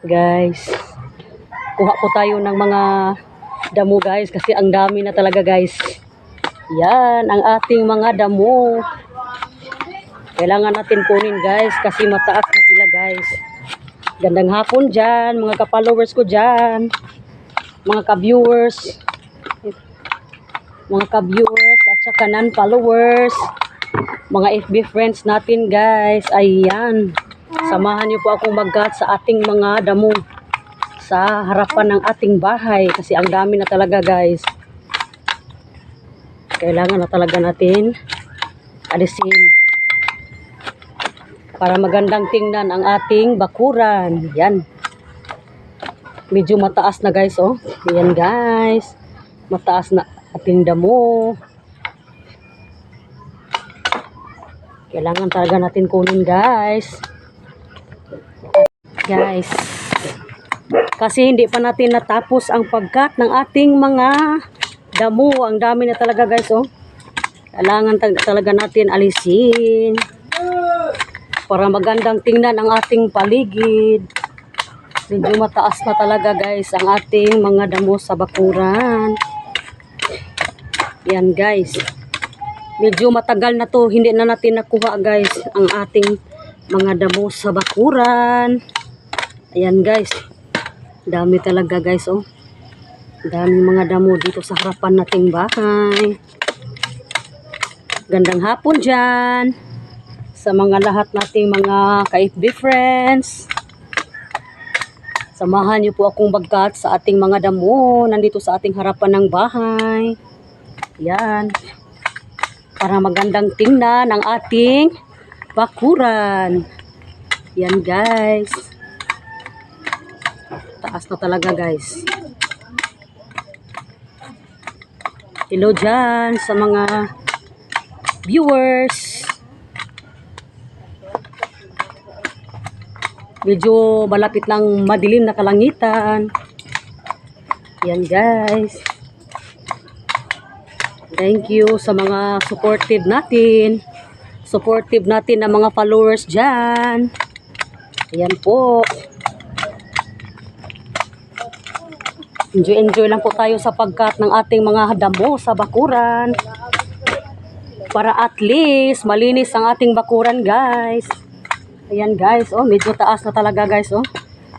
Guys, kuha po tayo ng mga damo guys kasi ang dami na talaga guys. Yan ang ating mga damo. Kailangan natin kunin guys kasi mataas na sila guys. Gandang hapon dyan, mga ka-followers ko dyan. Mga ka-viewers. Mga ka-viewers at saka non-followers. Mga FB friends natin guys. Ayan. Samahan niyo po akong mag-cut sa ating mga damo. Sa harapan ng ating bahay. Kasi ang dami na talaga guys. Kailangan na talaga natin alisin. Para magandang tingnan ang ating bakuran. Yan. Medyo mataas na guys oh. Yan guys. Mataas na ating damo. Kailangan talaga natin kunin guys. Guys. Kasi hindi pa natin natapos ang pagkat ng ating mga damo. Ang dami na talaga guys oh. Kailangan talaga natin alisin. Para magandang tingnan ang ating paligid. Medyo mataas na talaga guys ang ating mga damo sa bakuran. Yan guys. Medyo matagal na to. Hindi na natin nakuha guys ang ating mga damo sa bakuran. Ayan guys. Dami talaga guys oh. Daming mga damo dito sa harapan nating bahay. Gandang hapon dyan. Sa mga lahat nating mga ka-FB friends. Samahan niyo po akong mag-cut sa ating mga damo. Nandito sa ating harapan ng bahay. Yan. Para magandang tingnan ang ating bakuran. Yan guys. Taas na talaga guys. Hello dyan sa mga viewers. Medyo malapit ng madilim na kalangitan. Yan guys. Thank you sa mga supportive natin. Supportive natin na mga followers dyan. Ayan po. Enjoy lang po tayo sa pagkat ng ating mga damo sa bakuran. Para at least malinis ang ating bakuran guys. Ayan guys, oh, medyo taas na talaga guys, oh.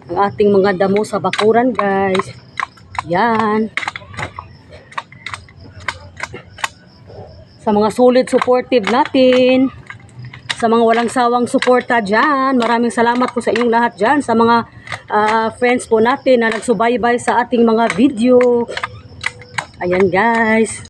Ang ating mga damo sa bakuran guys. Yan. Sa mga solid supportive natin. Sa mga walang sawang suporta dyan. Maraming salamat po sa inyong lahat dyan. Sa mga friends po natin na nagsubaybay sa ating mga video. Ayan guys.